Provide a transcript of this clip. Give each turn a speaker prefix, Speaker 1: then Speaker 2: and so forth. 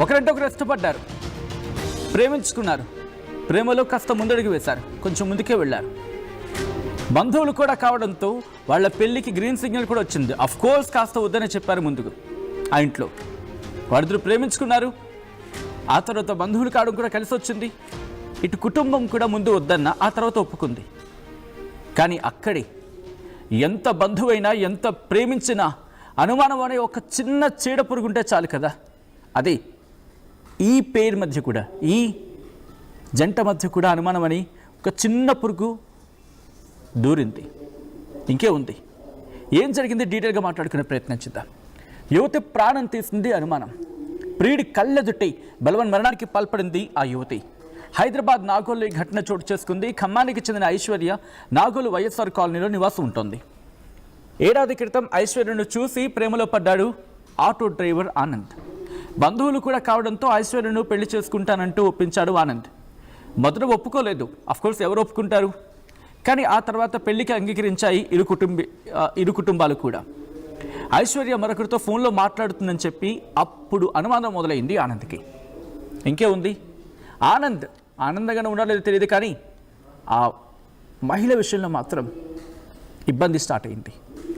Speaker 1: ఒకరంటే ఒకరు ఇష్టపడ్డారు, ప్రేమించుకున్నారు, ప్రేమలో కాస్త ముందడుగు వేశారు, కొంచెం ముందుకే వెళ్ళారు. బంధువులు కూడా కావడంతో వాళ్ళ పెళ్లికి గ్రీన్ సిగ్నల్ కూడా వచ్చింది. అఫ్ కోర్స్ కాస్త వద్దనే చెప్పారు ముందుకు ఆ ఇంట్లో. వారిద్దరు ప్రేమించుకున్నారు, ఆ తర్వాత బంధువులు కావడం కూడా కలిసి వచ్చింది. ఇటు కుటుంబం కూడా ముందు వద్దన్న ఆ తర్వాత ఒప్పుకుంది. కానీ అక్కడే ఎంత బంధువైనా ఎంత ప్రేమించినా అనుమానం అనే ఒక చిన్న చీడ పురుగుంటే చాలు కదా. అదే ఈ పేరు మధ్య కూడా, ఈ జంట మధ్య కూడా అనుమానం అని ఒక చిన్న పురుగు దూరింది. ఇంకే ఉంది, ఏం జరిగింది డీటెయిల్గా మాట్లాడుకునే ప్రయత్నం చేద్దాం. యువతి ప్రాణం తీసింది అనుమానం. ప్రియుడి కళ్ళెదుటి బలవన్ మరణానికి పాల్పడింది ఆ యువతి. హైదరాబాద్ నాగోల్లో ఈ ఘటన చోటు చేసుకుంది. ఖమ్మానికి చెందిన ఐశ్వర్య నాగోలు వైఎస్ఆర్ కాలనీలో నివాసం ఉంటుంది. ఏడాది క్రితం ఐశ్వర్యను చూసి ప్రేమలో పడ్డాడు ఆటో డ్రైవర్ ఆనంద్. బంధువులు కూడా కావడంతో ఐశ్వర్యను పెళ్లి చేసుకుంటానంటూ ఒప్పించాడు ఆనంద్. మొదట ఒప్పుకోలేదు, అఫ్కోర్స్ ఎవరు ఒప్పుకుంటారు, కానీ ఆ తర్వాత పెళ్లికి అంగీకరించాయి ఇరు కుటుంబాలు కూడా. ఐశ్వర్య మరొకరితో ఫోన్లో మాట్లాడుతుందని చెప్పి అప్పుడు అనుమానం మొదలైంది ఆనంద్కి. ఇంకే ఉంది, ఆనందంగానే ఉండాలో తెలియదు, కానీ ఆ మహిళ విషయంలో మాత్రం ఇబ్బంది స్టార్ట్ అయింది.